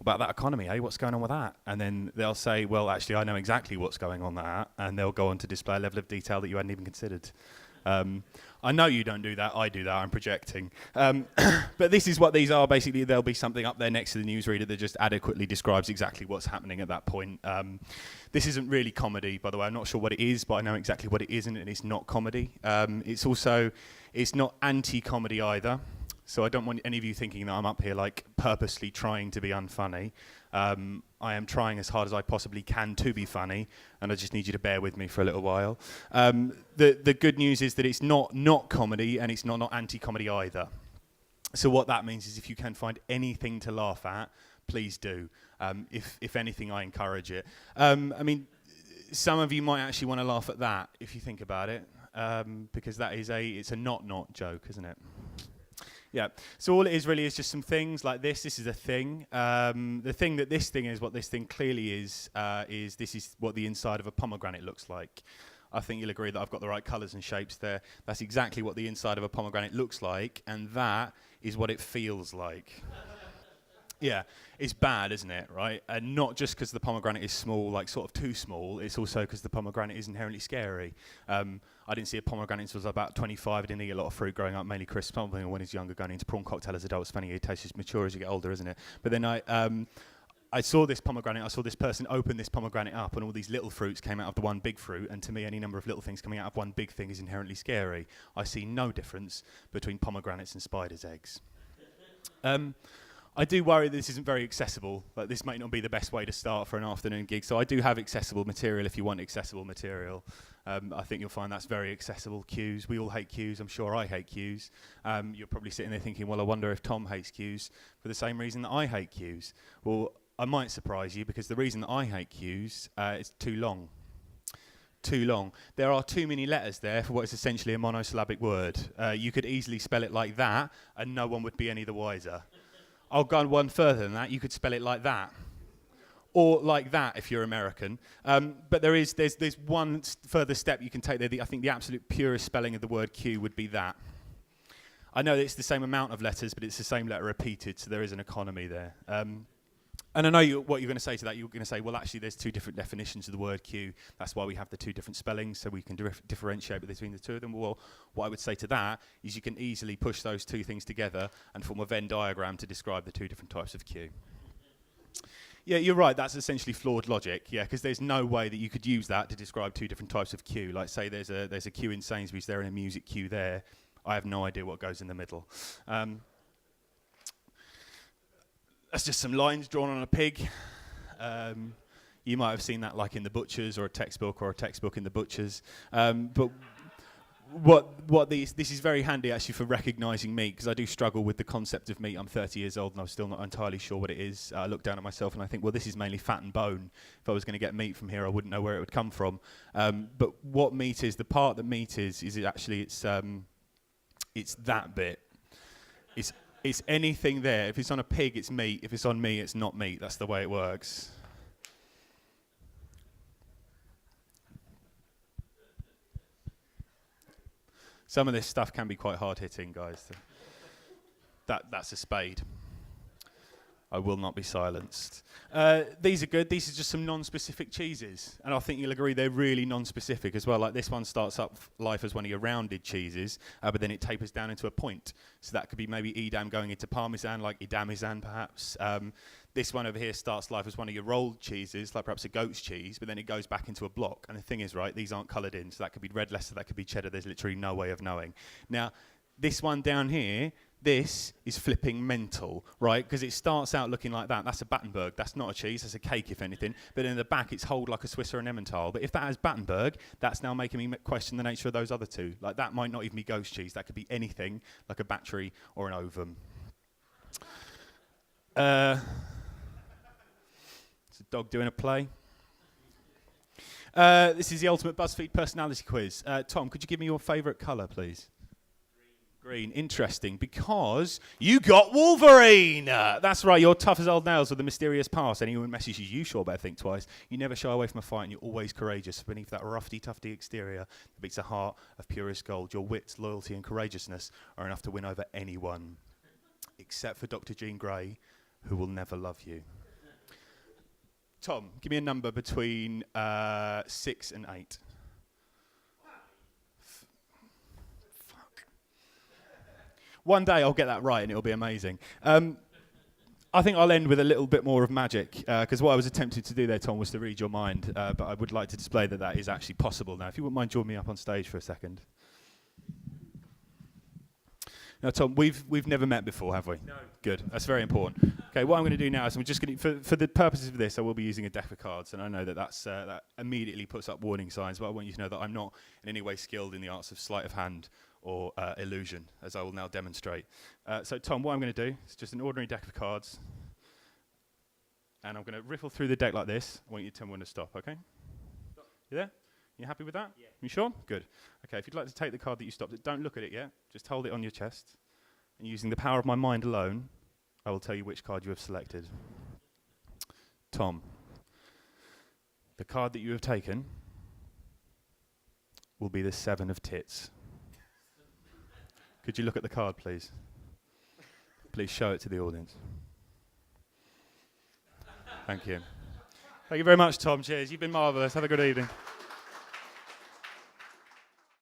about that economy, eh? What's going on with that? And then they'll say, well, actually, I know exactly what's going on with that. And they'll go on to display a level of detail that you hadn't even considered. I know you don't do that. I do that. I'm projecting. But this is what these are. Basically, there'll be something up there next to the newsreader that just adequately describes exactly what's happening at that point. This isn't really comedy, by the way. I'm not sure what it is, but I know exactly what it isn't, and it's not comedy. It's not anti-comedy either. So I don't want any of you thinking that I'm up here like purposely trying to be unfunny. I am trying as hard as I possibly can to be funny, and I just need you to bear with me for a little while. The good news is that it's not comedy, and it's not anti-comedy either. So what that means is if you can find anything to laugh at, please do. If anything, I encourage it. I mean, some of you might actually want to laugh at that if you think about it, because it's a not joke, isn't it? Yeah, so all it is really is just some things like this. This is a thing. The thing that this thing is, what this thing clearly is this is what the inside of a pomegranate looks like. I think you'll agree that I've got the right colours and shapes there. That's exactly what the inside of a pomegranate looks like, and that is what it feels like. Yeah, it's bad, isn't it, right? And not just because the pomegranate is small, like sort of too small, it's also because the pomegranate is inherently scary. I didn't see a pomegranate until I was about 25. I didn't eat a lot of fruit growing up, mainly crisps. Something when I was younger, going into prawn cocktail as adults. Funny, it tastes as mature as you get older, isn't it? But then I saw this pomegranate, I saw this person open this pomegranate up, and all these little fruits came out of the one big fruit, and to me, any number of little things coming out of one big thing is inherently scary. I see no difference between pomegranates and spiders' eggs. I do worry that this isn't very accessible. Like, this might not be the best way to start for an afternoon gig, so I do have accessible material if you want accessible material. I think you'll find that's very accessible. Cues, we all hate cues. I'm sure I hate cues. You're probably sitting there thinking, well, I wonder if Tom hates cues for the same reason that I hate cues. Well, I might surprise you, because the reason that I hate cues is too long. Too long. There are too many letters there for what is essentially a monosyllabic word. You could easily spell it like that, and no one would be any the wiser. I'll go one further than that. You could spell it like that, or like that if you're American. But there's one further step you can take there. I think the absolute purest spelling of the word Q would be that. I know that it's the same amount of letters, but it's the same letter repeated, so there is an economy there. And I know what you're going to say to that. You're going to say, well, actually, there's two different definitions of the word Q. That's why we have the two different spellings, so we can differentiate between the two of them. Well, what I would say to that is you can easily push those two things together and form a Venn diagram to describe the two different types of Q. Yeah, you're right. That's essentially flawed logic. Yeah, because there's no way that you could use that to describe two different types of Q. Like, say there's a Q in Sainsbury's there and a music Q there. I have no idea what goes in the middle. That's just some lines drawn on a pig. You might have seen that like in The Butchers, or a textbook in The Butchers. But this is very handy actually for recognising meat, because I do struggle with the concept of meat. I'm 30 years old and I'm still not entirely sure what it is. I look down at myself and I think, well, this is mainly fat and bone. If I was going to get meat from here, I wouldn't know where it would come from. But what meat is, the part that meat is actually it's that bit. It's anything there. If it's on a pig, it's meat. If it's on me, it's not meat. That's the way it works. Some of this stuff can be quite hard-hitting, guys. That's a spade. I will not be silenced. These are good. These are just some non-specific cheeses. And I think you'll agree they're really non-specific as well. Like, this one starts up life as one of your rounded cheeses, but then it tapers down into a point. So that could be maybe Edam going into Parmesan, like Edamizan perhaps. This one over here starts life as one of your rolled cheeses, like perhaps a goat's cheese, but then it goes back into a block. And the thing is, right, these aren't coloured in. So that could be red Leicester, that could be cheddar. There's literally no way of knowing. Now, this one down here, this is flipping mental, right? Because it starts out looking like that. That's a Battenberg. That's not a cheese. That's a cake, if anything. But in the back, it's hold like a Swiss or an Emmentaler. But if that has Battenberg, that's now making me question the nature of those other two. Like, that might not even be ghost cheese. That could be anything, like a battery or an ovum. It's a dog doing a play. This is the ultimate BuzzFeed personality quiz. Tom, could you give me your favourite colour, please? Green. Interesting, because you got Wolverine. That's right, you're tough as old nails with a mysterious past. Anyone messages you, sure better think twice. You never shy away from a fight, and you're always courageous. Beneath that roughy-tufty exterior that beats a heart of purest gold, your wits, loyalty, and courageousness are enough to win over anyone, except for Dr. Jean Grey, who will never love you. Tom, give me a number between 6 and 8. Fuck. One day I'll get that right and it'll be amazing. I think I'll end with a little bit more of magic, because what I was attempting to do there, Tom, was to read your mind, but I would like to display that that is actually possible now. If you wouldn't mind joining me up on stage for a second. Now, Tom, we've never met before, have we? No. Good. That's very important. Okay, what I'm going to do now is I'm just going to, for the purposes of this, I will be using a deck of cards, and I know that that immediately puts up warning signs, but I want you to know that I'm not in any way skilled in the arts of sleight of hand or illusion, as I will now demonstrate. So, Tom, what I'm going to do is just an ordinary deck of cards, and I'm going to riffle through the deck like this. I want you to tell me when to stop, okay? Stop. You there? You happy with that? Yeah. You sure? Good. Okay, if you'd like to take the card that you stopped at, don't look at it yet. Just hold it on your chest. And using the power of my mind alone, I will tell you which card you have selected. Tom, the card that you have taken will be the 7 of tits. Could you look at the card, please? Please show it to the audience. Thank you. Thank you very much, Tom. Cheers. You've been marvellous. Have a good evening.